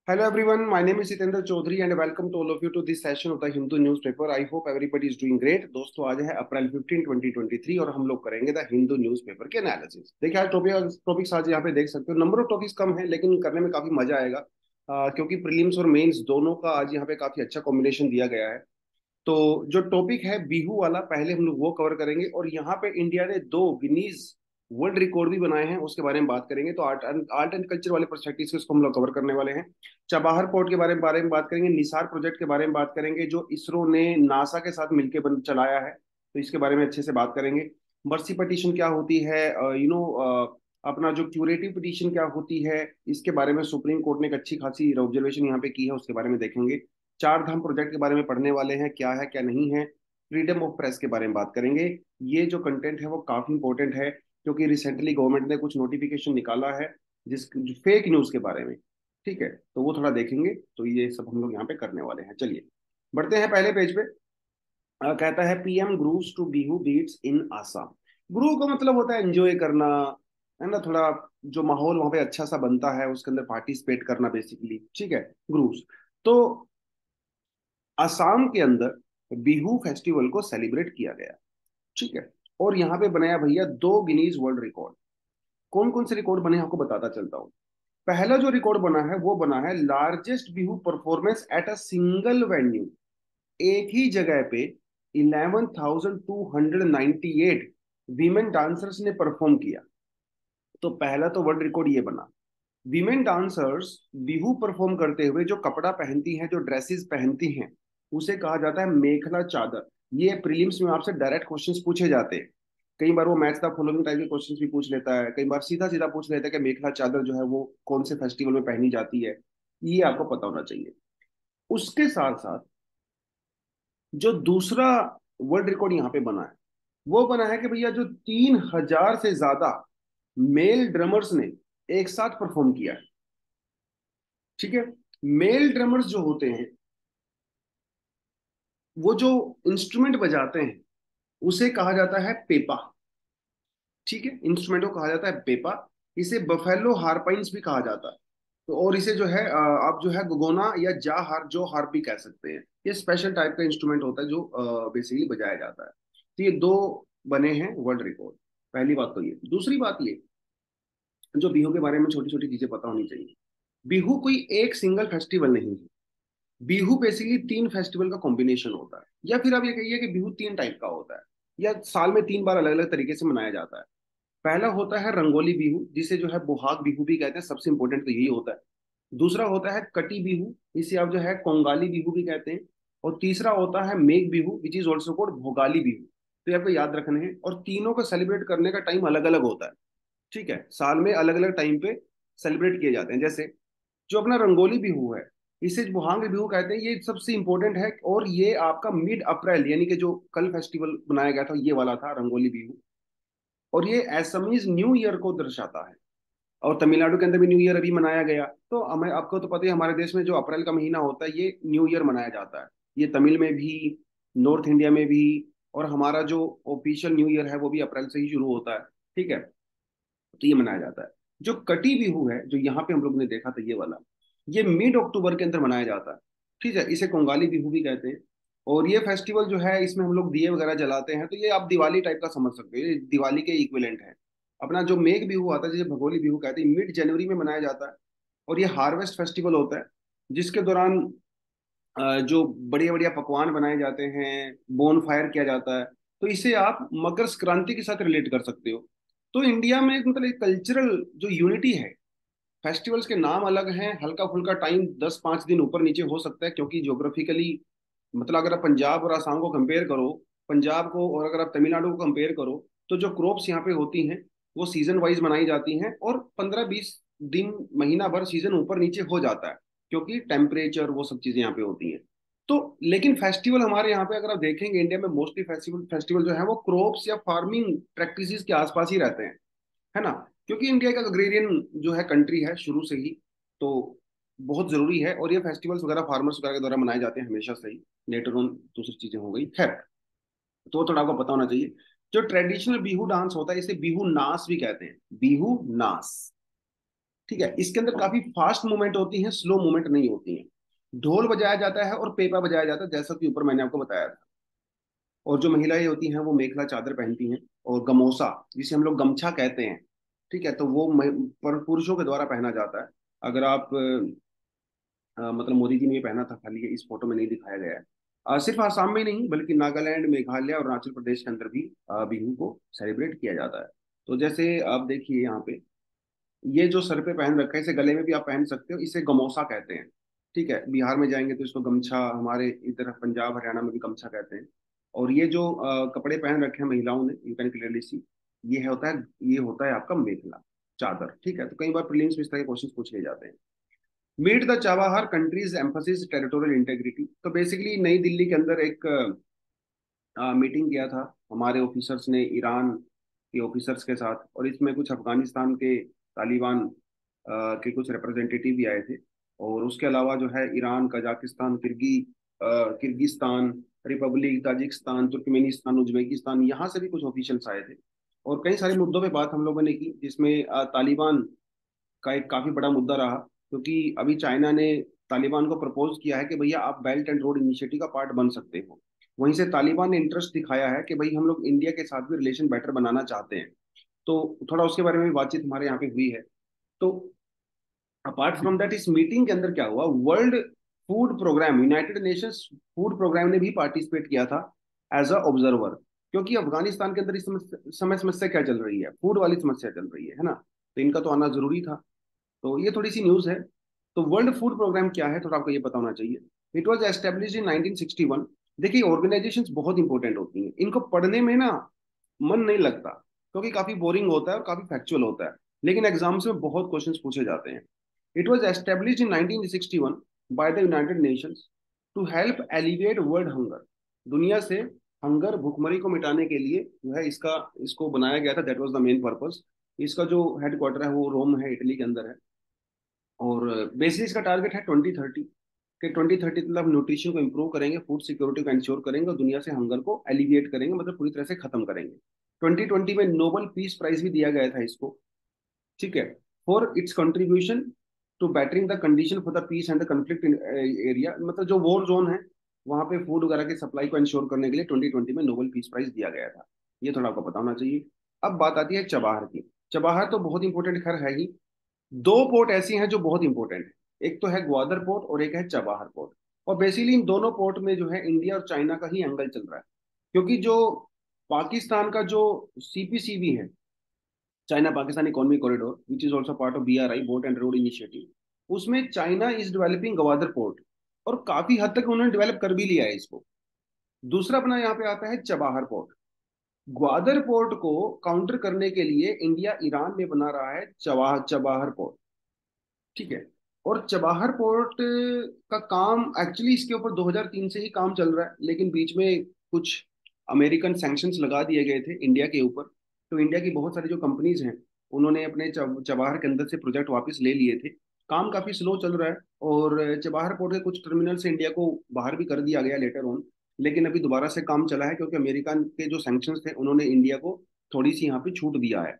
Hello everyone, my name is Sitendra Chaudhary and welcome to all of you to this session of the Hindu newspaper. I hope everybody is doing great. दोस्तों आज है अप्रैल 15 2023 और हम लोग करेंगे the Hindu newspaper के analysis. देखिए आज टॉपिक्स आज यहाँ पे देख सकते हो, नंबर ऑफ टॉपिक्स कम है लेकिन करने में काफी मजा आएगा। क्योंकि प्रीलिम्स और मेंस दोनों का आज यहाँ पे काफी अच्छा कॉम्बिनेशन दिया गया है। तो जो टॉपिक है बिहू वाला, पहले हम लोग वो कवर करेंगे और यहाँ पे इंडिया ने दो गिनीज वर्ल्ड रिकॉर्ड भी बनाए हैं, उसके बारे में बात करेंगे। तो आर्ट एंड कल्चर वाले पर्सपेक्टिव से उसको हम लोग कवर करने वाले हैं। चाबहार पोर्ट के बारे में बात करेंगे, निसार प्रोजेक्ट के बारे में बात करेंगे जो इसरो ने नासा के साथ मिलकर चलाया है, तो इसके बारे में अच्छे से बात करेंगे। मर्सी पिटीशन क्या होती है, अपना जो क्यूरेटिव पिटीशन क्या होती है, इसके बारे में सुप्रीम कोर्ट ने एक अच्छी खासी ऑब्जर्वेशन यहाँ पे की है, उसके बारे में देखेंगे। चार धाम प्रोजेक्ट के बारे में पढ़ने वाले हैं, क्या है क्या नहीं है। फ्रीडम ऑफ प्रेस के बारे में बात करेंगे। ये जो कंटेंट है वो काफी इंपॉर्टेंट है क्योंकि रिसेंटली गवर्नमेंट ने कुछ नोटिफिकेशन निकाला है जिस फेक न्यूज के बारे में। ठीक है, तो वो थोड़ा देखेंगे। तो ये सब हम लोग यहाँ पे करने वाले हैं। चलिए बढ़ते हैं पहले पेज पे। कहता है PM grooves to Bihu beats in Assam. Groove का मतलब होता है एंजॉय करना, है ना, थोड़ा जो माहौल वहां पे अच्छा सा बनता है उसके अंदर पार्टिसिपेट करना बेसिकली। ठीक है, ग्रूव्स। तो असम के अंदर बिहू फेस्टिवल को सेलिब्रेट किया गया। ठीक है, और यहाँ पे बनाया भैया दो गिनीज वर्ल्ड रिकॉर्ड। कौन कौन से रिकॉर्ड बने आपको बताता चलता हूँ। पहला जो रिकॉर्ड बना है वो बना है largest Bihu performance at a single venue. एक ही जगह पे 11,298 वीमेन डांसर्स ने परफॉर्म किया। तो पहला तो वर्ल्ड रिकॉर्ड ये बना। वीमेन डांसर्स बिहू परफॉर्म करते हुए जो कपड़ा पहनती हैं, जो ड्रेसेस पहनती हैं, उसे कहा जाता है मेखला चादर। ये प्रीलिम्स में आपसे डायरेक्ट क्वेश्चंस पूछे जाते हैं। कई बार वो मैच द फॉलोइंग टाइप के क्वेश्चंस भी पूछ लेता है, कई बार सीधा सीधा पूछ लेता है कि मेखला चादर जो है वो कौन से फेस्टिवल में पहनी जाती है। ये आपको पता होना चाहिए। उसके साथ साथ जो दूसरा वर्ल्ड रिकॉर्ड यहाँ पे बना है वो बना है कि भैया जो 3,000 से ज्यादा मेल ड्रमर्स ने एक साथ परफॉर्म किया है। ठीक है, मेल ड्रमर्स जो होते हैं वो जो इंस्ट्रूमेंट बजाते हैं उसे कहा जाता है पेपा। ठीक है, इंस्ट्रूमेंट को कहा जाता है पेपा। इसे बफेलो हारपाइंस भी कहा जाता है। तो और इसे जो है आप जो है गोगोना या जा हार जो हार भी कह सकते हैं। ये स्पेशल टाइप का इंस्ट्रूमेंट होता है जो बेसिकली बजाया जाता है। तो ये दो बने हैं वर्ल्ड रिकॉर्ड। पहली बात तो ये। दूसरी बात ये, जो बिहू के बारे में छोटी छोटी चीजें पता होनी चाहिए। बिहू कोई एक सिंगल फेस्टिवल नहीं है। बिहू बेसिकली तीन फेस्टिवल का कॉम्बिनेशन होता है, या फिर आप ये कहिए कि बिहू तीन टाइप का होता है, या साल में तीन बार अलग अलग तरीके से मनाया जाता है। पहला होता है रंगोली बिहू, जिसे जो है बोहाग बिहू भी कहते हैं, सबसे इंपॉर्टेंट तो यही होता है। दूसरा होता है कटी बिहू, इसे आप जो है कोंगाली बिहू भी कहते हैं। और तीसरा होता है मेघ बिहू विच is also called Bhogali Bihu. तो ये आपको याद रखने हैं, और तीनों को सेलिब्रेट करने का टाइम अलग अलग होता है। ठीक है, साल में अलग अलग टाइम पे सेलिब्रेट किए जाते हैं। जैसे जो अपना रंगोली बिहू है, इसे बुहांग बिहू कहते हैं, ये सबसे इंपॉर्टेंट है। और ये आपका मिड अप्रैल यानी कि जो कल फेस्टिवल बनाया गया था ये वाला था रंगोली बिहू। और ये असमीज न्यू ईयर को दर्शाता है। और तमिलनाडु के अंदर भी न्यू ईयर अभी मनाया गया। तो हमें आपको तो पता ही है, हमारे देश में जो अप्रैल का महीना होता है ये न्यू ईयर मनाया जाता है। ये तमिल में भी, नॉर्थ इंडिया में भी। और हमारा जो ऑफिशियल न्यू ईयर है वो भी अप्रैल से ही शुरू होता है। ठीक है, तो ये मनाया जाता है। जो कटी बिहू है जो यहाँ पे हम लोग ने देखा था ये वाला, ये मिड अक्टूबर के अंदर मनाया जाता है। ठीक है, इसे कोंगाली बिहू भी कहते हैं। और ये फेस्टिवल जो है इसमें हम लोग दिए वगैरह जलाते हैं, तो ये आप दिवाली टाइप का समझ सकते हो, ये दिवाली के इक्विवेलेंट है। अपना जो मेघ बिहू आता है जिसे भगोली बिहू कहते हैं, मिड जनवरी में मनाया जाता है। और ये हार्वेस्ट फेस्टिवल होता है जिसके दौरान जो बढ़िया बढ़िया पकवान बनाए जाते हैं, बोन फायर किया जाता है। तो इसे आप मकर संक्रांति के साथ रिलेट कर सकते हो। तो इंडिया में एक मतलब एक कल्चरल जो यूनिटी है, फेस्टिवल्स के नाम अलग हैं, हल्का फुल्का टाइम 10-5 दिन ऊपर नीचे हो सकता है क्योंकि ज्योग्राफिकली, मतलब अगर आप पंजाब और आसाम को कंपेयर करो, पंजाब को, और अगर आप तमिलनाडु को कंपेयर करो, तो जो क्रॉप्स यहाँ पे होती हैं वो सीजन वाइज मनाई जाती हैं। और 15-20 दिन, महीना भर सीजन ऊपर नीचे हो जाता है क्योंकि टेम्परेचर वो सब चीजें यहाँ पे होती हैं। तो लेकिन फेस्टिवल हमारे यहाँ पे अगर आप देखेंगे इंडिया में मोस्टली फेस्टिवल फेस्टिवल जो है वो क्रॉप्स या फार्मिंग प्रैक्टिसेस के आसपास ही रहते हैं, है ना। क्योंकि इंडिया एक अग्रेरियन जो है कंट्री है शुरू से ही। तो बहुत जरूरी है, और ये फेस्टिवल्स वगैरह फार्मर्स वगैरह के द्वारा मनाए जाते हैं हमेशा से ही। लेटर ऑन दूसरी चीजें हो गई, खैर। तो थोड़ा आपको पता होना चाहिए। जो ट्रेडिशनल बिहू डांस होता है इसे बिहू नाच भी कहते हैं, बिहू नाच। ठीक है, इसके अंदर काफी फास्ट मूवमेंट होती है, स्लो मूवमेंट नहीं होती है। ढोल बजाया जाता है और पेपा बजाया जाता है, जैसा कि ऊपर मैंने आपको बताया था। और जो महिलाएं होती हैं वो मेखला चादर पहनती हैं, और गमोसा जिसे हम लोग गमछा कहते हैं, ठीक है, तो वो पर पुरुषों के द्वारा पहना जाता है। अगर आप मतलब मोदी जी ने ये पहना था, खाली ये इस फोटो में नहीं दिखाया गया है। सिर्फ आसाम में नहीं बल्कि नागालैंड, मेघालय और अरुणाचल प्रदेश के अंदर भी बिहू को सेलिब्रेट किया जाता है। तो जैसे आप देखिए यहाँ पे, ये जो सर पे पहन रखा है, इसे गले में भी आप पहन सकते हो, इसे गमोसा कहते हैं। ठीक है, बिहार में जाएंगे तो इसको गमछा, हमारे इधर पंजाब हरियाणा में भी गमछा कहते हैं। और ये जो कपड़े पहन रखे हैं महिलाओं ने, यू कैन क्लियरली सी, ये होता है आपका मेखला चादर। ठीक है, तो कई बार प्रीलिम्स में इस तरह के क्वेश्चन पूछ लिए जाते हैं। Meet the Chabahar countries emphasis territorial integrity, तो बेसिकली नई दिल्ली के अंदर एक मीटिंग किया था हमारे ऑफिसर्स ने ईरान के ऑफिसर्स के साथ, और इसमें कुछ अफगानिस्तान के तालिबान के कुछ रिप्रेजेंटेटिव भी आए थे। और उसके अलावा जो है Iran, Kazakhstan, Kyrgyzstan, Republic, Tajikistan, Turkmenistan, Uzbekistan, यहाँ से भी कुछ ऑफिशियल्स आए थे। और कई सारे मुद्दों पे बात हम लोगों ने की, जिसमें तालिबान का एक काफी बड़ा मुद्दा रहा, क्योंकि अभी चाइना ने तालिबान को प्रपोज किया है कि भैया आप बेल्ट एंड रोड इनिशिएटिव का पार्ट बन सकते हो। वहीं से तालिबान ने इंटरेस्ट दिखाया है कि भाई हम लोग इंडिया के साथ भी रिलेशन बेटर बनाना चाहते हैं। तो थोड़ा उसके बारे में भी बातचीत हमारे यहाँ पे हुई है। तो अपार्ट फ्रॉम दैट, इस मीटिंग के अंदर क्या हुआ, world food programme, United Nations food programme ने भी पार्टिसिपेट किया था एज अ ऑब्जर्वर। क्योंकि अफगानिस्तान के अंदर इस समय समस्या क्या चल रही है, फूड वाली समस्या चल रही है ना, तो इनका तो आना जरूरी था। तो ये थोड़ी सी न्यूज़ है। तो वर्ल्ड फूड प्रोग्राम क्या है, थोड़ा आपको ये पता होना चाहिए। It was establish in 1961। देखिए, ऑर्गेनाइजेशंस बहुत इंपॉर्टेंट होती हैं, इनको पढ़ने में ना मन नहीं लगता, क्योंकि काफी बोरिंग होता है और काफी फैक्चुअल होता है, लेकिन एग्जाम्स में बहुत क्वेश्चंस पूछे जाते हैं। It was establish in 1961 by the United Nations to help alleviate world hunger. दुनिया से हंगर, भूखमरी को मिटाने के लिए जो है इसको बनाया गया था, that was the main purpose. इसका जो हेडक्वार्टर है वो रोम है, इटली के अंदर है। और बेसिकली इसका टारगेट है 2030, कि 2030 मतलब न्यूट्रिशन को इंप्रूव करेंगे, फूड सिक्योरिटी को इंश्योर करेंगे, और दुनिया से हंगर को एलिविएट करेंगे, मतलब पूरी तरह से खत्म करेंगे। 2020 में नोबेल पीस प्राइज भी दिया गया था इसको। ठीक है, for its contribution to bettering the condition for the peace and the conflict area, मतलब जो वॉर जोन है वहां पे फूड वगैरह की सप्लाई को इंश्योर करने के लिए 2020 में नोबेल पीस प्राइज दिया गया था। ये थोड़ा आपको पता होना चाहिए। अब बात आती है चबाहर की। चबाहर तो बहुत इंपॉर्टेंट खैर है ही। दो पोर्ट ऐसी हैं जो बहुत इंपॉर्टेंट है, एक तो है ग्वादर पोर्ट और एक है चबाहर पोर्ट। और बेसिकली इन दोनों पोर्ट में जो है इंडिया और चाइना का ही एंगल चल रहा है, क्योंकि जो पाकिस्तान का जो सीपीसीबी है, China Pakistan economic corridor, which is also part of BRI, belt and road initiative, उसमें China is developing Gwadar port, और काफी हद तक उन्होंने डेवलप कर भी लिया है इसको। दूसरा अपना यहाँ पे आता है चबाहर पोर्ट। ग्वादर पोर्ट को काउंटर करने के लिए इंडिया ईरान में बना रहा है चबाहर पोर्ट। ठीक है, और चबाहर पोर्ट का काम एक्चुअली इसके ऊपर 2003 से ही काम चल रहा है, लेकिन बीच में कुछ अमेरिकन सैंक्शंस लगा दिए गए थे इंडिया के ऊपर। तो इंडिया की बहुत सारी जो कंपनीज हैं, उन्होंने अपने चबाहर के अंदर से प्रोजेक्ट वापस ले लिए थे। काम काफी स्लो चल रहा है, और चबाहर पोर्ट के कुछ टर्मिनल से इंडिया को बाहर भी कर दिया गया लेटर ऑन। लेकिन अभी दोबारा से काम चला है, क्योंकि अमेरिका के जो सैंक्शंस थे उन्होंने इंडिया को थोड़ी सी यहाँ पे छूट दिया है।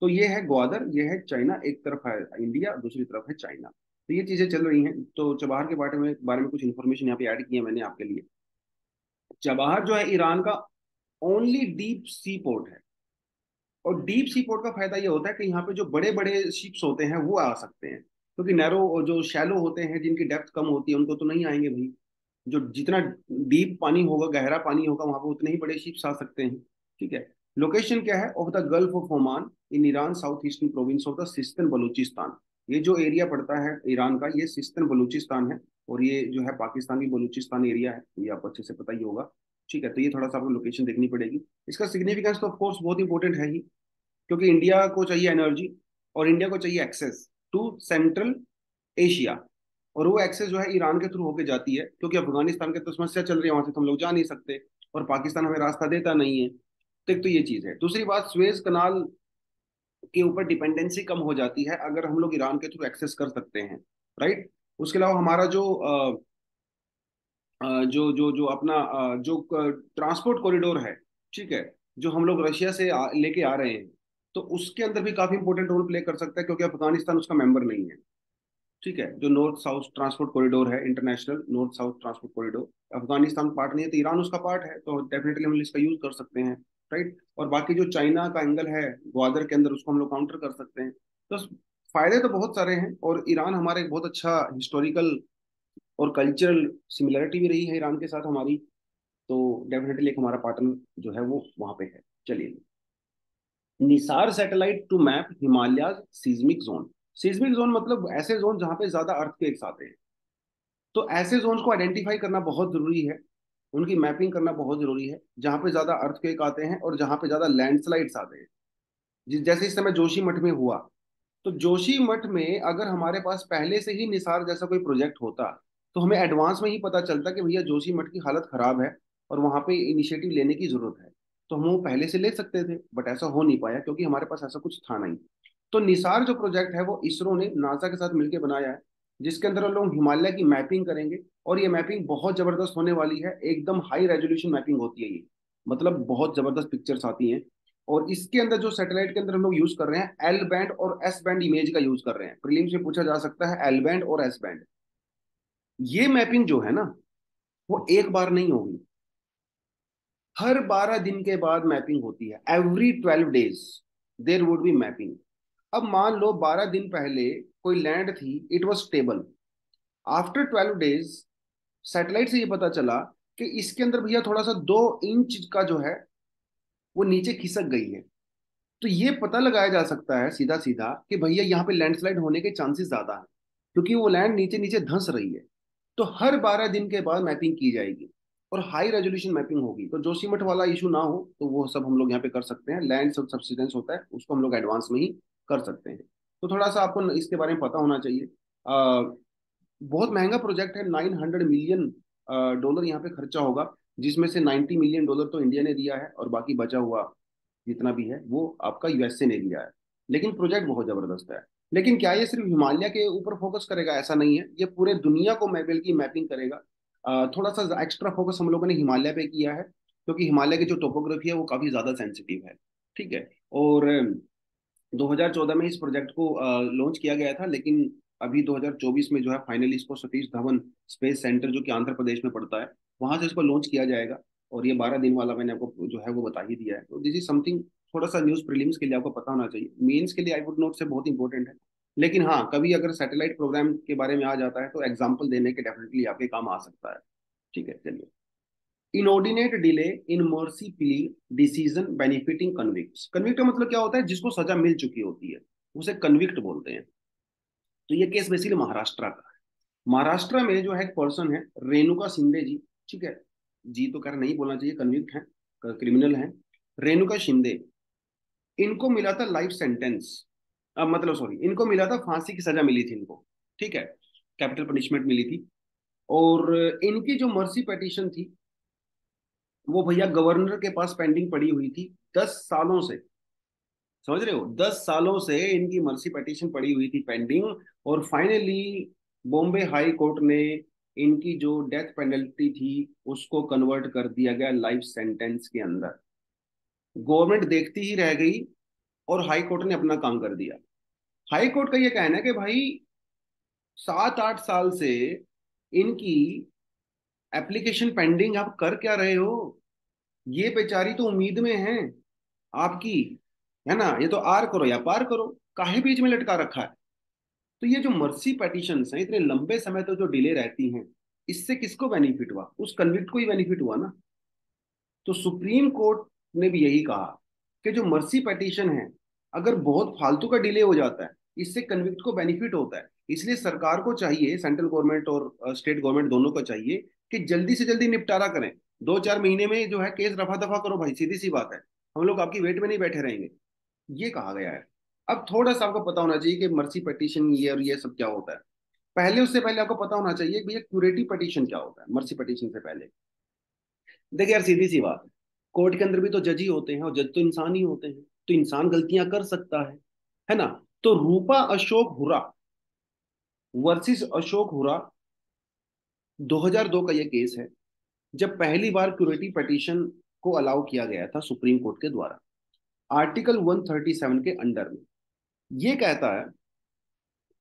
तो ये है ग्वादर, ये है चाइना, एक तरफ है इंडिया, दूसरी तरफ है चाइना। तो ये चीजें चल रही हैं। तो चबाहर के बारे में कुछ इन्फॉर्मेशन यहाँ पे ऐड की है मैंने आपके लिए। चबाहर जो है ईरान का ओनली डीप सी पोर्ट है। और डीप सी पोर्ट का फायदा ये होता है कि यहाँ पे जो बड़े बड़े शिप्स होते हैं वो आ सकते हैं, क्योंकि नैरो जो शैलो होते हैं, जिनकी डेप्थ कम होती है, उनको तो नहीं आएंगे भाई। जो जितना डीप पानी होगा, गहरा पानी होगा, वहां पे उतने ही बड़े शिप्स आ सकते हैं। ठीक है, लोकेशन क्या है, of the gulf of Oman in Iran, south eastern province of the Sistan Balochistan. ये जो एरिया पड़ता है ईरान का, ये सिस्तान बलूचिस्तान है। और ये जो है पाकिस्तानी बलूचिस्तान एरिया है, ये आपको अच्छे से पता ही होगा। ठीक है, तो ये थोड़ा सा आपको लोकेशन देखनी पड़ेगी। इसका सिग्निफिकेंस तो ऑफकोर्स बहुत इंपॉर्टेंट है ही, क्योंकि इंडिया को चाहिए एनर्जी, और इंडिया को चाहिए एक्सेस टू सेंट्रल एशिया। और वो एक्सेस जो है ईरान के थ्रू होके जाती है, क्योंकि अफगानिस्तान के तो समस्या चल रही है, वहां से तो हम लोग जा नहीं सकते, और पाकिस्तान हमें रास्ता देता नहीं है। तो एक तो ये चीज है। दूसरी बात, स्वेज कनाल के ऊपर डिपेंडेंसी कम हो जाती है अगर हम लोग ईरान के थ्रू एक्सेस कर सकते हैं। राइट। उसके अलावा हमारा जो जो जो अपना जो ट्रांसपोर्ट कॉरिडोर है, ठीक है, जो हम लोग रशिया से लेके आ रहे हैं, तो उसके अंदर भी काफी इंपॉर्टेंट रोल प्ले कर सकता है, क्योंकि अफगानिस्तान उसका मेंबर नहीं है। ठीक है, जो नॉर्थ साउथ ट्रांसपोर्ट कॉरिडोर है, international north south transport corridor, Afghanistan part नहीं है तो ईरान उसका पार्ट है, तो डेफिनेटली हम इसका यूज कर सकते हैं। राइट। और बाकी जो चाइना का एंगल है ग्वादर के अंदर, उसको हम लोग काउंटर कर सकते हैं। तो फायदे तो बहुत सारे हैं, और ईरान हमारा एक बहुत अच्छा हिस्टोरिकल और कल्चरल सिमिलरिटी भी रही है ईरान के साथ हमारी। तो डेफिनेटली एक हमारा पार्टनर जो है वो वहां पे है। चलिए, NISAR satellite to map Himalaya seismic zone. Seismic zone मतलब ऐसे जोन जहां पे ज्यादा अर्थक्वेक्स आते हैं। तो ऐसे जोन्स को आइडेंटिफाई करना बहुत जरूरी है, उनकी मैपिंग करना बहुत जरूरी है, जहां पे ज्यादा अर्थक्वेक आते हैं और जहां पे ज्यादा लैंडस्लाइड्स आते हैं। जैसे इस समय जोशीमठ में हुआ, तो जोशीमठ में अगर हमारे पास पहले से ही निसार जैसा कोई प्रोजेक्ट होता, तो हमें एडवांस में ही पता चलता कि भैया जोशीमठ की हालत खराब है और वहां पे इनिशिएटिव लेने की जरूरत है, तो हम वो पहले से ले सकते थे। बट ऐसा हो नहीं पाया क्योंकि हमारे पास ऐसा कुछ था नहीं। तो निसार जो प्रोजेक्ट है वो इसरो ने नासा के साथ मिलकर बनाया है, जिसके अंदर हम लोग हिमालय की मैपिंग करेंगे। और ये मैपिंग बहुत जबरदस्त होने वाली है, एकदम हाई रेजोल्यूशन मैपिंग होती है ये, मतलब बहुत जबरदस्त पिक्चर्स आती हैं। और इसके अंदर जो सैटेलाइट के अंदर हम लोग यूज कर रहे हैं, एल बैंड और एस बैंड इमेज का यूज कर रहे हैं। प्रीलिम्स में पूछा जा सकता है एल बैंड और एस बैंड। ये मैपिंग जो है ना, वो एक बार नहीं होगी, हर 12 दिन के बाद मैपिंग होती है। Every 12 days there would be mapping. अब मान लो 12 दिन पहले कोई लैंड थी, it was stable. After 12 days satellite से ये पता चला कि इसके अंदर भैया थोड़ा सा 2 इंच का जो है वो नीचे खिसक गई है। तो ये पता लगाया जा सकता है सीधा सीधा कि भैया यहाँ पे लैंडस्लाइड होने के चांसेस ज्यादा है, क्योंकि वो लैंड नीचे नीचे धंस रही है। तो हर 12 दिन के बाद मैपिंग की जाएगी और हाई रेजोल्यूशन मैपिंग होगी। तो जोशीमठ वाला इशू ना हो तो वो सब हम लोग यहाँ पे कर सकते हैं। लैंड सब सब्सिडेंस होता है, उसको हम लोग एडवांस में ही कर सकते हैं। तो थोड़ा सा आपको इसके बारे में पता होना चाहिए। बहुत महंगा प्रोजेक्ट है, $900 मिलियन यहाँ पे खर्चा होगा, जिसमें से $90 मिलियन तो इंडिया ने दिया है और बाकी बचा हुआ जितना भी है वो आपका यूएसए ने दिया है। लेकिन प्रोजेक्ट बहुत जबरदस्त है। लेकिन क्या ये सिर्फ हिमालय के ऊपर फोकस करेगा? ऐसा नहीं है, ये पूरे दुनिया को मैपेल की मैपिंग करेगा। थोड़ा सा एक्स्ट्रा फोकस हम लोगों ने हिमालय पे किया है, क्योंकि हिमालय की जो टोपोग्राफी है वो काफी ज्यादा सेंसिटिव है। ठीक है। और 2014 में इस प्रोजेक्ट को लॉन्च किया गया था, लेकिन अभी 2024 में जो है फाइनली इसको सतीश धवन स्पेस सेंटर, जो कि आंध्र प्रदेश में पड़ता है, वहां से इसको लॉन्च किया जाएगा। और ये 12 दिन वाला मैंने आपको जो है वो बता ही दिया है। तो दिस इज समथिंग, थोड़ा सा न्यूज प्रीलिम्स के लिए आपको पता होना चाहिए, मेंस के लिए आई वुड नोट से बहुत इंपॉर्टेंट है। लेकिन हाँ, कभी अगर सैटेलाइट प्रोग्राम के बारे में आ जाता है तो एग्जाम्पल देने के डेफिनेटली आपके काम आ सकता है। ठीक है, चलिए। Inordinate delay in mercy plea decision benefiting convicts. Convict का मतलब क्या होता है? जिसको सजा मिल चुकी होती है उसे कन्विक्ट बोलते हैं। तो ये केस बेसिकली महाराष्ट्र का है। महाराष्ट्र में जो है एक पर्सन है, रेणुका शिंदे जी। ठीक है, जी तो कर नहीं बोलना चाहिए, कन्विक्ट है, क्रिमिनल है। रेणुका शिंदे, इनको मिला था लाइफ सेंटेंस। अब मतलब सॉरी, इनको मिला था, फांसी की सजा मिली थी इनको। ठीक है, कैपिटल पनिशमेंट मिली थी। और इनकी जो मर्सी पिटीशन थी वो भैया गवर्नर के पास पेंडिंग पड़ी हुई थी 10 सालों से। समझ रहे हो, 10 सालों से इनकी मर्सी पिटीशन पड़ी हुई थी पेंडिंग। और फाइनली बॉम्बे हाई कोर्ट ने इनकी जो डेथ पेनल्टी थी उसको कन्वर्ट कर दिया गया लाइफ सेंटेंस के अंदर। गवर्नमेंट देखती ही रह गई और हाई कोर्ट ने अपना काम कर दिया। हाई कोर्ट का ये कहना है कि भाई 7-8 साल से इनकी एप्लीकेशन पेंडिंग, आप कर क्या रहे हो? ये बेचारी तो उम्मीद में है आपकी, है ना? ये तो आर करो या पार करो, काहे बीच में लटका रखा है? तो ये जो मर्सी पेटिशंस हैं, इतने लंबे समय तक जो डिले रहती हैं, इससे किसको बेनिफिट हुआ? उस कन्विक्ट को ही बेनिफिट हुआ ना। तो सुप्रीम कोर्ट ने भी यही कहा कि जो मर्सी पेटिशन है, अगर बहुत फालतू का डिले हो जाता है, इससे कन्विक्ट को बेनिफिट होता है। इसलिए सरकार को चाहिए, सेंट्रल गवर्नमेंट और स्टेट गवर्नमेंट दोनों को चाहिए कि जल्दी से जल्दी निपटारा करें। 2-4 महीने में जो है केस रफा दफा करो भाई, सीधी सी बात है। हम लोग आपकी वेट में नहीं बैठे रहेंगे, ये कहा गया है। अब थोड़ा सा आपको पता होना चाहिए कि मर्सी पिटीशन ये और ये सब क्या होता है। पहले, उससे पहले आपको पता होना चाहिए कि भैया क्यूरेटिव पिटीशन क्या होता है मर्सी पिटीशन से पहले। देखिए यार, सीधी सी बात है, कोर्ट के अंदर भी तो जज ही होते हैं और जज तो इंसान ही होते हैं, तो इंसान गलतियां कर सकता है ना? तो रूपा अशोक हुरा वर्सेस अशोक हुरा, 2002 का ये केस है, जब पहली बार क्यूरेटिव पिटीशन को अलाउ किया गया था सुप्रीम कोर्ट के द्वारा। आर्टिकल 137 के अंडर में। ये कहता है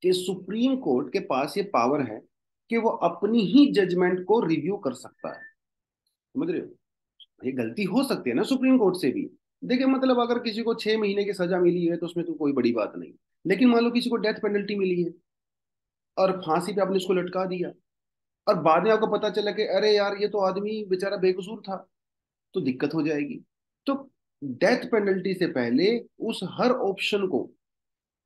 कि सुप्रीम कोर्ट के पास ये पावर है कि वो अपनी ही जजमेंट को रिव्यू कर सकता है। समझ रहे हो? ये गलती हो सकती है ना सुप्रीम कोर्ट से भी। देखिए मतलब अगर किसी को 6 महीने की सजा मिली है तो उसमें तो कोई बड़ी बात नहीं। लेकिन मान लो किसी को डेथ पेनल्टी मिली है और फांसी पे आपने उसको लटका दिया, और बाद में आपको पता चला कि अरे यार ये तो आदमी बेचारा बेकसूर था, तो दिक्कत हो जाएगी। तो डेथ पेनल्टी से पहले उस हर ऑप्शन को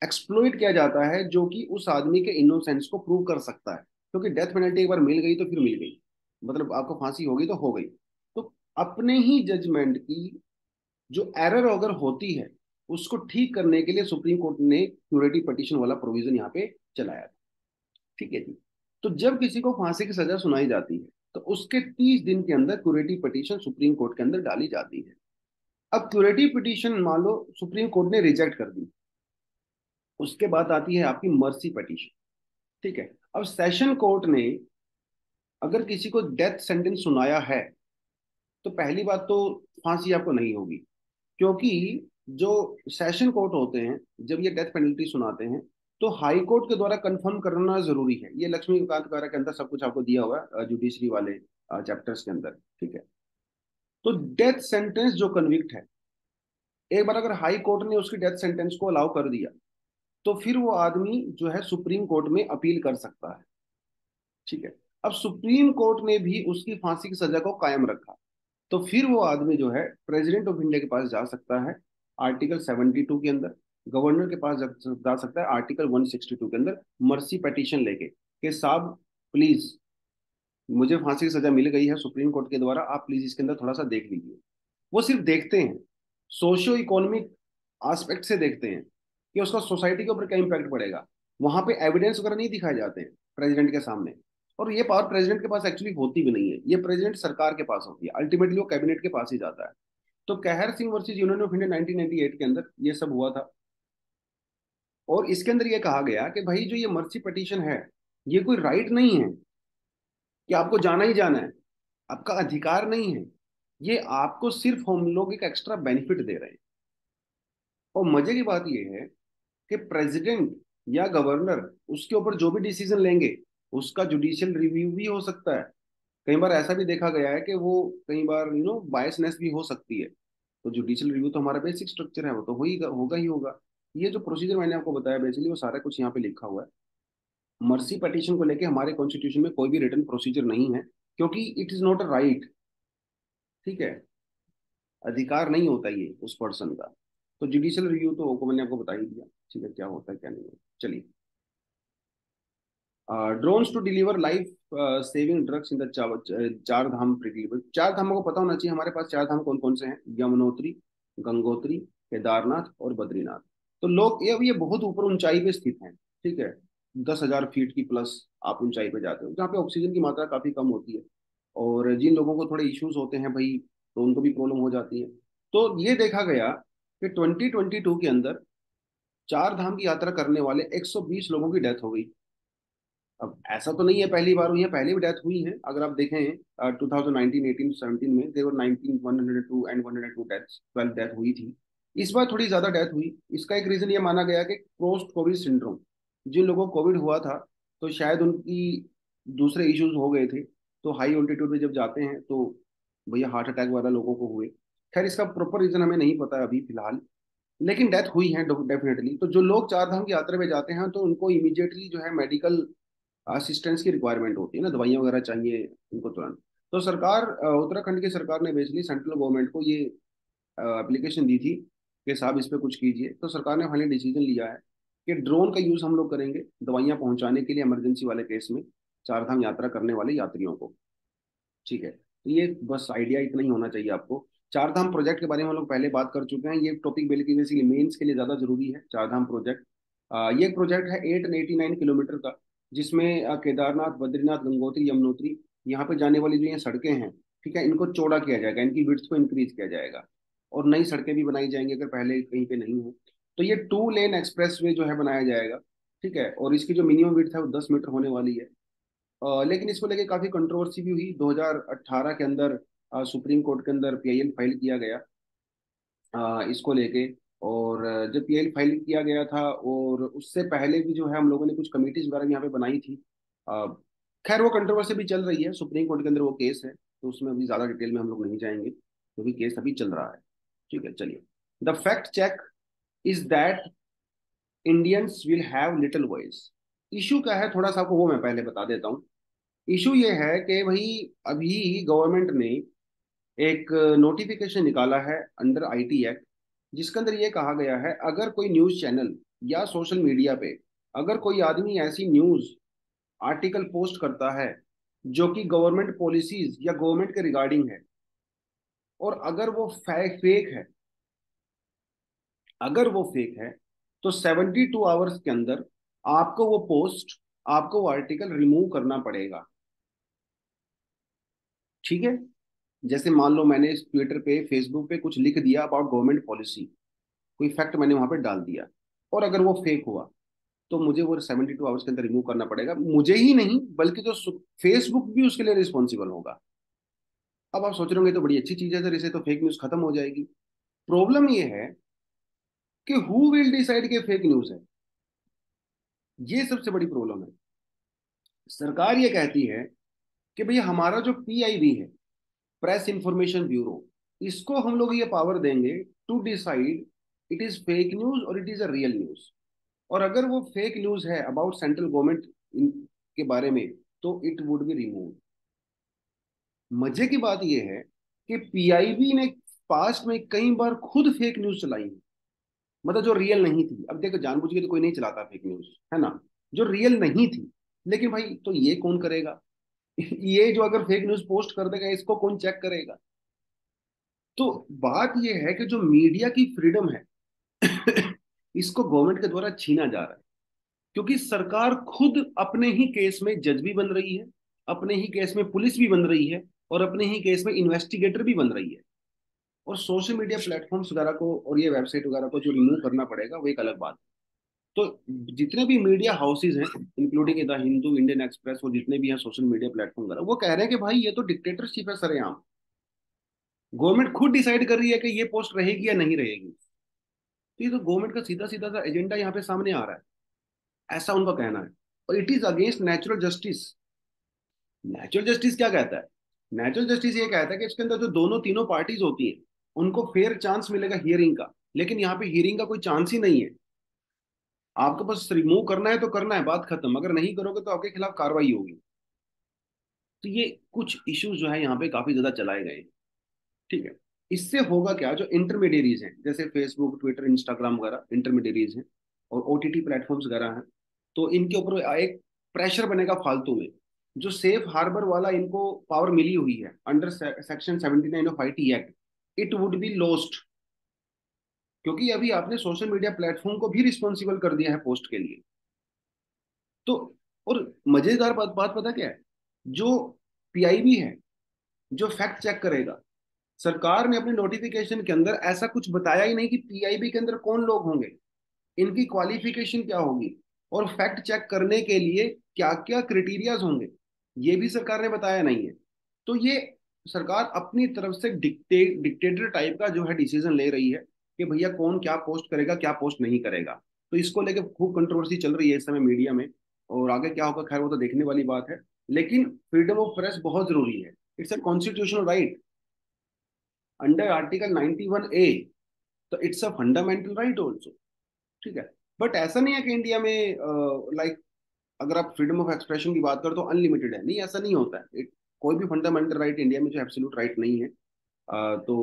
एक्सप्लोइट किया जाता है जो कि उस आदमी के इनोसेंस को प्रूव कर सकता है। क्योंकि डेथ पेनल्टी एक बार मिल गई तो फिर मिल गई, मतलब आपको फांसी होगी तो हो गई। तो अपने ही जजमेंट की जो एरर अगर होती है उसको ठीक करने के लिए सुप्रीम कोर्ट ने क्यूरेटिव पिटीशन वाला प्रोविजन यहाँ पे चलाया था। ठीक है जी। तो जब किसी को फांसी की सजा सुनाई जाती है तो उसके 30 दिन के अंदर क्यूरेटिव पिटीशन सुप्रीम कोर्ट के अंदर डाली जाती है। अब क्यूरेटिव पिटीशन मान लो सुप्रीम कोर्ट ने रिजेक्ट कर दी, उसके बाद आती है आपकी मर्सी पिटीशन। ठीक है। अब सेशन कोर्ट ने अगर किसी को डेथ सेंटेंस सुनाया है तो पहली बात तो फांसी आपको नहीं होगी, क्योंकि जो सेशन कोर्ट होते हैं जब ये डेथ पेनल्टी सुनाते हैं तो हाई कोर्ट के द्वारा कंफर्म करना जरूरी है। ये लक्ष्मीकांत कारा के अंदर सब कुछ आपको दिया हुआ है जुडिशरी वाले चैप्टर्स के अंदर। ठीक है। तो डेथ सेंटेंस जो कन्विक्ट है, एक बार अगर हाई कोर्ट ने उसकी डेथ सेंटेंस को अलाउ कर दिया तो फिर वो आदमी जो है सुप्रीम कोर्ट में अपील कर सकता है। ठीक है। अब सुप्रीम कोर्ट ने भी उसकी फांसी की सजा को कायम रखा, तो फिर वो आदमी जो है प्रेसिडेंट ऑफ इंडिया के पास जा सकता है आर्टिकल 72 के अंदर, गवर्नर के पास जा सकता है आर्टिकल 162 के अंदर, मर्सी पिटीशन लेके कि साहब प्लीज मुझे फांसी की सजा मिल गई है सुप्रीम कोर्ट के द्वारा, आप प्लीज इसके अंदर थोड़ा सा देख लीजिए। वो सिर्फ देखते हैं, सोशियो इकोनॉमिक एस्पेक्ट से देखते हैं कि उसका सोसाइटी के ऊपर क्या इम्पैक्ट पड़ेगा। वहां पे एविडेंस वगैरह नहीं दिखाए जाते हैं प्रेसिडेंट के सामने। और ये पावर प्रेसिडेंट के पास एक्चुअली होती भी नहीं है, ये प्रेसिडेंट सरकार के पास होती है, अल्टीमेटली वो कैबिनेट के पास ही जाता है। तो कहर Singh versus union of India 1998 के अंदर ये सब हुआ था। और इसके अंदर ये कहा गया कि भाई जो ये मर्सी पिटीशन है ये कोई राइट नहीं है कि आपको जाना ही जाना है, आपका अधिकार नहीं है, ये आपको सिर्फ हम लोग एक एक्स्ट्रा बेनिफिट दे रहे हैं। और मजे की बात ये है कि प्रेसिडेंट या गवर्नर उसके ऊपर जो भी डिसीजन लेंगे उसका जुडिशियल रिव्यू भी हो सकता है। कई बार ऐसा भी देखा गया है कि वो कई बार बायसनेस भी हो सकती है। तो जुडिशियल रिव्यू तो हमारा बेसिक स्ट्रक्चर है, वो तो होगा ही होगा। ये जो प्रोसीजर मैंने आपको बताया बेसिकली वो सारा कुछ यहाँ पे लिखा हुआ है। मर्सी पिटीशन को लेके हमारे कॉन्स्टिट्यूशन में कोई भी रिटन प्रोसीजर नहीं है, क्योंकि it is not a right. ठीक है। अधिकार नहीं होता ये उस पर्सन का। तो जुडिशियल रिव्यू तो को मैंने आपको बता ही दिया। ठीक है, क्या होता है क्या नहीं होता। चलिए। Drones to deliver life saving drugs in the Char Dham पिलीग्रिम। चार धामों को पता होना चाहिए हमारे पास। चार धाम कौन कौन से हैं? यमुनोत्री, गंगोत्री, केदारनाथ और बद्रीनाथ। तो लोग ये बहुत ऊपर ऊंचाई पे स्थित हैं। ठीक है। 10,000 फीट की प्लस आप ऊंचाई पे जाते हो जहाँ पे ऑक्सीजन की मात्रा काफी कम होती है। और जिन लोगों को थोड़े इश्यूज होते हैं भाई तो उनको भी प्रॉब्लम हो जाती है। तो ये देखा गया कि 2022 के अंदर चार धाम की यात्रा करने वाले 120 लोगों की डेथ हो गई। अब ऐसा तो नहीं है पहली बार हुई है, पहले भी डेथ हुई है। अगर आप देखें 2019 18 17 में देवर 19 102 एंड 102 डेथ्स, 12 डेथ हुई थी। इस बार थोड़ी ज्यादा डेथ हुई। इसका एक रीजन ये माना गया कि पोस्ट कोविड सिंड्रोम, जिन लोगों को कोविड हुआ था तो शायद उनकी दूसरे इश्यूज हो गए थे, तो हाई ऑल्टीट्यूड पे जब जाते हैं तो भैया हार्ट अटैक वाला लोगों को हुए। खैर इसका प्रॉपर रीजन हमें नहीं पता है अभी फिलहाल, लेकिन डेथ हुई है डेफिनेटली। तो जो लोग चार धाम की यात्रा पे जाते हैं तो उनको इमीडिएटली जो है मेडिकल असिस्टेंस की रिक्वायरमेंट होती है ना, दवाइयाँ वगैरह चाहिए उनको तुरंत। तो सरकार उत्तराखंड की सरकार ने बेसिकली सेंट्रल गवर्नमेंट को ये एप्लीकेशन दी थी कि साहब इस पे कुछ कीजिए। तो सरकार ने फाइनली डिसीजन लिया है कि ड्रोन का यूज हम लोग करेंगे दवाइयाँ पहुंचाने के लिए इमरजेंसी वाले केस में चार धाम यात्रा करने वाले यात्रियों को। ठीक है। तो ये बस आइडिया इतना ही होना चाहिए आपको। चार धाम प्रोजेक्ट के बारे में हम लोग पहले बात कर चुके हैं। ये टॉपिक बेसिकली मेंस के लिए ज्यादा जरूरी है। चार धाम प्रोजेक्ट ये एक प्रोजेक्ट है 889 किलोमीटर का, जिसमें केदारनाथ, बद्रीनाथ, गंगोत्री, यमुनोत्री यहाँ पे जाने वाली जो ये सड़कें हैं, ठीक है, इनको चौड़ा किया जाएगा, इनकी विड्थ को इंक्रीज किया जाएगा और नई सड़कें भी बनाई जाएंगी अगर पहले कहीं पे नहीं है। तो ये 2 लेन एक्सप्रेस वे जो है बनाया जाएगा। ठीक है। और इसकी जो मिनिमम विड्थ है वो 10 मीटर होने वाली है। लेकिन इसको लेके काफी कंट्रोवर्सी भी हुई 2018 के अंदर। सुप्रीम कोर्ट के अंदर पीआईएल फाइल किया गया इसको लेके। और जब पीआई फाइल किया गया था, और उससे पहले भी जो है हम लोगों ने कुछ कमिटीज वगैरह भी यहाँ पे बनाई थी। अ, खैर वो कंट्रोवर्सी भी चल रही है, सुप्रीम कोर्ट के अंदर वो केस है, तो उसमें अभी ज़्यादा डिटेल में हम लोग नहीं जाएंगे क्योंकि केस अभी चल रहा है। ठीक है, चलिए। The fact check is that Indians will have little voice. Issue क्या है थोड़ा सा आपको वो मैं पहले बता देता हूँ। इशू ये है कि भाई अभी गवर्नमेंट ने एक नोटिफिकेशन निकाला है अंडर आईटी एक्ट, जिसके अंदर ये कहा गया है अगर कोई न्यूज चैनल या सोशल मीडिया पे अगर कोई आदमी ऐसी न्यूज आर्टिकल पोस्ट करता है जो कि गवर्नमेंट पॉलिसीज या गवर्नमेंट के रिगार्डिंग है, और अगर वो फेक है, अगर वो फेक है, तो 72 आवर्स के अंदर आपको वो पोस्ट, आपको वो आर्टिकल रिमूव करना पड़ेगा। ठीक है। जैसे मान लो मैंने ट्विटर पे फेसबुक पे कुछ लिख दिया अबाउट गवर्नमेंट पॉलिसी, कोई फैक्ट मैंने वहां पे डाल दिया, और अगर वो फेक हुआ तो मुझे वो 72 आवर्स के अंदर रिमूव करना पड़ेगा। मुझे ही नहीं बल्कि जो फेसबुक भी उसके लिए रिस्पॉन्सिबल होगा। अब आप सोच रहे होंगे तो बड़ी अच्छी चीज है सर, इसे तो फेक न्यूज खत्म हो जाएगी। प्रॉब्लम ये है कि हु विल डिसाइड कि फेक न्यूज है, ये सबसे बड़ी प्रॉब्लम है। सरकार ये कहती है कि भैया हमारा जो पीआईबी है, प्रेस इंफॉर्मेशन ब्यूरो, इसको हम लोग ये पावर देंगे to decide it is fake news और it is a real news. और अगर वो फेक न्यूज है अबाउट सेंट्रल गवर्नमेंट के बारे में, तो इट वुड बी रिमूव। मजे की बात यह है कि पीआईबी ने पास्ट में कई बार खुद फेक न्यूज चलाई है, मतलब जो रियल नहीं थी। अब देखो जानबूझ के तो कोई नहीं चलाता फेक न्यूज, है ना, जो रियल नहीं थी। लेकिन भाई तो ये कौन करेगा? ये जो अगर फेक न्यूज पोस्ट कर देगा इसको कौन चेक करेगा? तो बात यह है कि जो मीडिया की फ्रीडम है इसको गवर्नमेंट के द्वारा छीना जा रहा है, क्योंकि सरकार खुद अपने ही केस में जज भी बन रही है, अपने ही केस में पुलिस भी बन रही है, और अपने ही केस में इन्वेस्टिगेटर भी बन रही है। और सोशल मीडिया प्लेटफॉर्म्स वगैरह को और ये वेबसाइट वगैरह को जो रिमूव करना पड़ेगा वो एक अलग बात है। तो जितने भी मीडिया हाउसेज हैं, including the Hindu, Indian express और जितने भी हैं सोशल मीडिया प्लेटफॉर्म वगैरह, वो कह रहे हैं कि भाई ये तो डिक्टेटरशिप है सरेआम। गवर्नमेंट खुद डिसाइड कर रही है कि ये पोस्ट रहेगी या नहीं रहेगी। तो ये तो गवर्नमेंट का सीधा सीधा सा एजेंडा यहाँ पे सामने आ रहा है, ऐसा उनका कहना है। और it is against natural justice. Natural justice क्या कहता है? नेचुरल जस्टिस ये कहता है कि इसके अंदर जो दोनों तीनों पार्टीज होती हैं उनको फेयर चांस मिलेगा हियरिंग का। लेकिन यहाँ पे हियरिंग का कोई चांस ही नहीं है। आपको बस रिमूव करना है तो करना है, बात खत्म। अगर नहीं करोगे तो आपके खिलाफ कार्रवाई होगी। तो ये कुछ इश्यूज जो है यहाँ पे काफी ज्यादा चलाए गए हैं। ठीक है। इससे होगा क्या, जो इंटरमीडियरीज हैं जैसे फेसबुक, ट्विटर, इंस्टाग्राम वगैरह इंटरमीडियरीज हैं, और ओटीटी प्लेटफॉर्म्स वगैरह हैं, तो इनके ऊपर एक प्रेशर बनेगा फालतू में। जो सेफ हार्बर वाला इनको पावर मिली हुई है under section 79 of IT act, it would be lost. क्योंकि अभी आपने सोशल मीडिया प्लेटफॉर्म को भी रिस्पॉन्सिबल कर दिया है पोस्ट के लिए। तो और मजेदार बात पता क्या है? जो पीआईबी है, जो फैक्ट चेक करेगा, सरकार ने अपने नोटिफिकेशन के अंदर ऐसा कुछ बताया ही नहीं कि पीआईबी के अंदर कौन लोग होंगे, इनकी क्वालिफिकेशन क्या होगी, और फैक्ट चेक करने के लिए क्या क्या क्राइटेरियाज होंगे, ये भी सरकार ने बताया नहीं है। तो ये सरकार अपनी तरफ से डिक्टेटर टाइप का जो है डिसीजन ले रही है कि भैया कौन क्या पोस्ट करेगा, क्या पोस्ट नहीं करेगा। तो इसको लेके खूब कंट्रोवर्सी चल रही है इस समय मीडिया में, और आगे क्या होगा खैर वो तो देखने वाली बात है। लेकिन फ्रीडम ऑफ प्रेस बहुत जरूरी है, it's a constitutional right under article 91A। तो it's a fundamental right also. ठीक है। बट ऐसा नहीं है कि इंडिया में लाइक अगर आप फ्रीडम ऑफ एक्सप्रेशन की बात करो तो अनलिमिटेड है, नहीं ऐसा नहीं होता है। कोई भी फंडामेंटल राइट इंडिया में जो एब्सोल्यूट राइट नहीं है। तो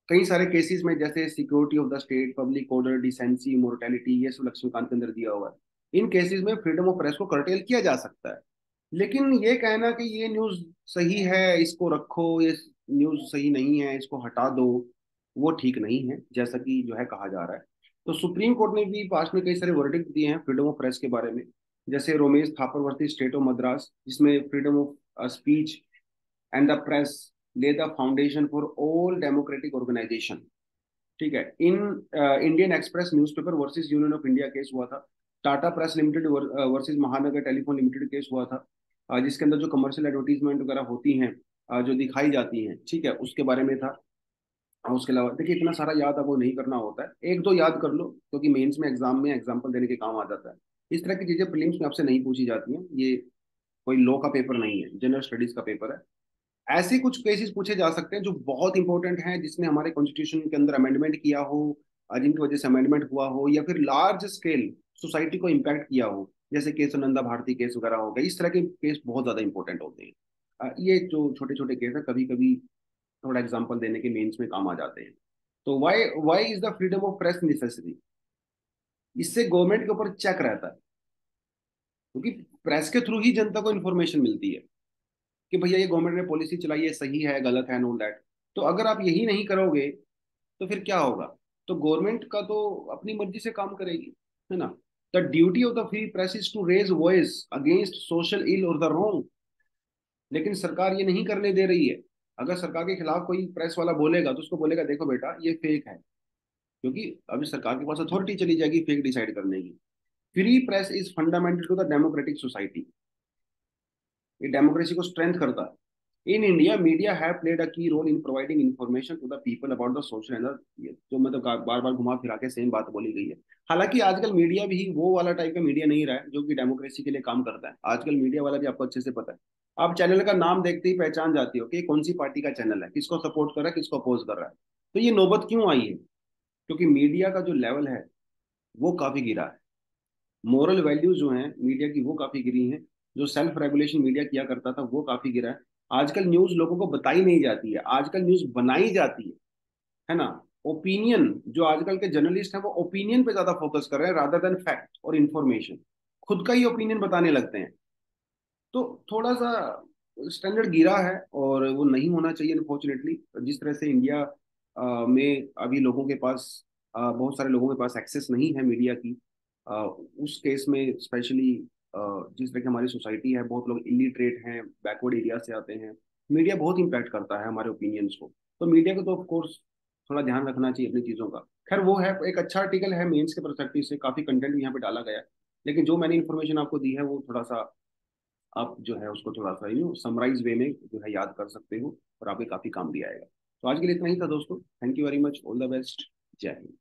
कई सारे केसेस में जैसे security of the state, public order, decency, mortality, ये सब लक्ष्मीकांत के अंदर दिया हुआ है। इन केसेस में फ्रीडम ऑफ प्रेस को कर्टेल किया जा सकता है। लेकिन ये कहना कि ये न्यूज सही है इसको रखो, ये न्यूज सही नहीं है इसको हटा दो, वो ठीक नहीं है जैसा कि जो है कहा जा रहा है। तो सुप्रीम कोर्ट ने भी पास में कई सारे वर्डिक्ट दिए हैं फ्रीडम ऑफ प्रेस के बारे में, जैसे Romesh Thapar versus state of Madras, जिसमें freedom of speech and the press lay the foundation for all democratic organisation. ठीक है। In Indian Express newspaper versus union of India case हुआ था। Tata press limited versus Mahanagar telephone limited case हुआ था, जिसके अंदर जो कमर्शियल एडवर्टीजमेंट वगैरह होती हैं, जो दिखाई जाती हैं, ठीक है, उसके बारे में था। और उसके अलावा देखिए, इतना सारा याद आपको नहीं करना होता है, एक दो याद कर लो, क्योंकि मेंस में एग्जाम में एग्जाम्पल देने के काम आ जाता है। इस तरह की चीजें प्रीलिम्स में आपसे नहीं पूछी जाती हैं, ये कोई लॉ का पेपर नहीं है, जनरल स्टडीज का पेपर है। ऐसे कुछ केसेस पूछे जा सकते हैं जो बहुत इंपॉर्टेंट हैं, जिसने हमारे कॉन्स्टिट्यूशन के अंदर अमेंडमेंट किया हो, जिनकी वजह से अमेंडमेंट हुआ हो, या फिर लार्ज स्केल सोसाइटी को इम्पैक्ट किया हो, जैसे केस नंदा भारती केस वगैरह हो गए। इस तरह के केस बहुत ज्यादा इंपॉर्टेंट होते हैं। ये जो छोटे छोटे केस है, कभी कभी थोड़ा एग्जाम्पल देने के मेंस में काम आ जाते हैं। तो why why is the freedom of press necessary? इससे गवर्नमेंट के ऊपर चेक रहता है, क्योंकि प्रेस के थ्रू ही जनता को इन्फॉर्मेशन मिलती है कि भैया ये गवर्नमेंट ने पॉलिसी चलाई है, सही है गलत है, नो दैट। तो अगर आप यही नहीं करोगे तो फिर क्या होगा? तो गवर्नमेंट का तो अपनी मर्जी से काम करेगी, है ना। The duty of the free press is to raise voice against social ill और द रॉन्ग। लेकिन सरकार ये नहीं करने दे रही है। अगर सरकार के खिलाफ कोई प्रेस वाला बोलेगा तो उसको बोलेगा देखो बेटा ये फेक है, क्योंकि अभी सरकार के पास अथॉरिटी चली जाएगी फेक डिसाइड करने की। Free press is fundamental to the democratic society. ये डेमोक्रेसी को स्ट्रेंथ करता है। In India media have played a key role in providing information to the people about the social and जो मतलब बार बार घुमा फिरा के सेम बात बोली गई है। हालांकि आजकल मीडिया भी वो वाला टाइप का मीडिया नहीं रहा है जो कि डेमोक्रेसी के लिए काम करता है। आजकल मीडिया वाला भी आपको अच्छे से पता है। आप चैनल का नाम देखते ही पहचान जाती हो कि कौन सी पार्टी का चैनल है, किसको सपोर्ट कर रहा है, किसको अपोज कर रहा है। तो ये नौबत क्यों आई है? क्योंकि मीडिया का जो लेवल है वो काफी गिरा है। मोरल वैल्यूज जो हैं मीडिया की वो काफी गिरी हैं। जो सेल्फ रेगुलेशन मीडिया किया करता था वो काफी गिरा है। आजकल न्यूज लोगों को बताई नहीं जाती है, आजकल न्यूज बनाई जाती है ना। ओपिनियन, जो आजकल के जर्नलिस्ट हैं वो ओपिनियन पे ज्यादा फोकस कर रहे हैं रादर देन फैक्ट और इंफॉर्मेशन। खुद का ही ओपिनियन बताने लगते हैं। तो थोड़ा सा स्टैंडर्ड गिरा है, और वो नहीं होना चाहिए अनफॉर्चुनेटली। जिस तरह से इंडिया में अभी लोगों के पास बहुत सारे लोगों के पास एक्सेस नहीं है मीडिया की, अ, उस केस में स्पेशली जिस तरह की हमारी सोसाइटी है, बहुत लोग इलिटरेट हैं, बैकवर्ड एरिया से आते हैं। मीडिया बहुत इम्पैक्ट करता है हमारे ओपिनियंस को। तो मीडिया को तो ऑफ कोर्स थोड़ा ध्यान रखना चाहिए अपनी चीज़ों का। खैर वो है, एक अच्छा आर्टिकल है मेंस के परस्पेक्टिव से, काफ़ी कंटेंट भी यहाँ पे डाला गया है। लेकिन जो मैंने इन्फॉर्मेशन आपको दी है वो थोड़ा सा आप जो है उसको थोड़ा सा समराइज वे में जो है याद कर सकते हो, और आपके काफी काम भी आएगा। तो आज के लिए इतना ही था दोस्तों। Thank you very much, all the best, जय हिंद।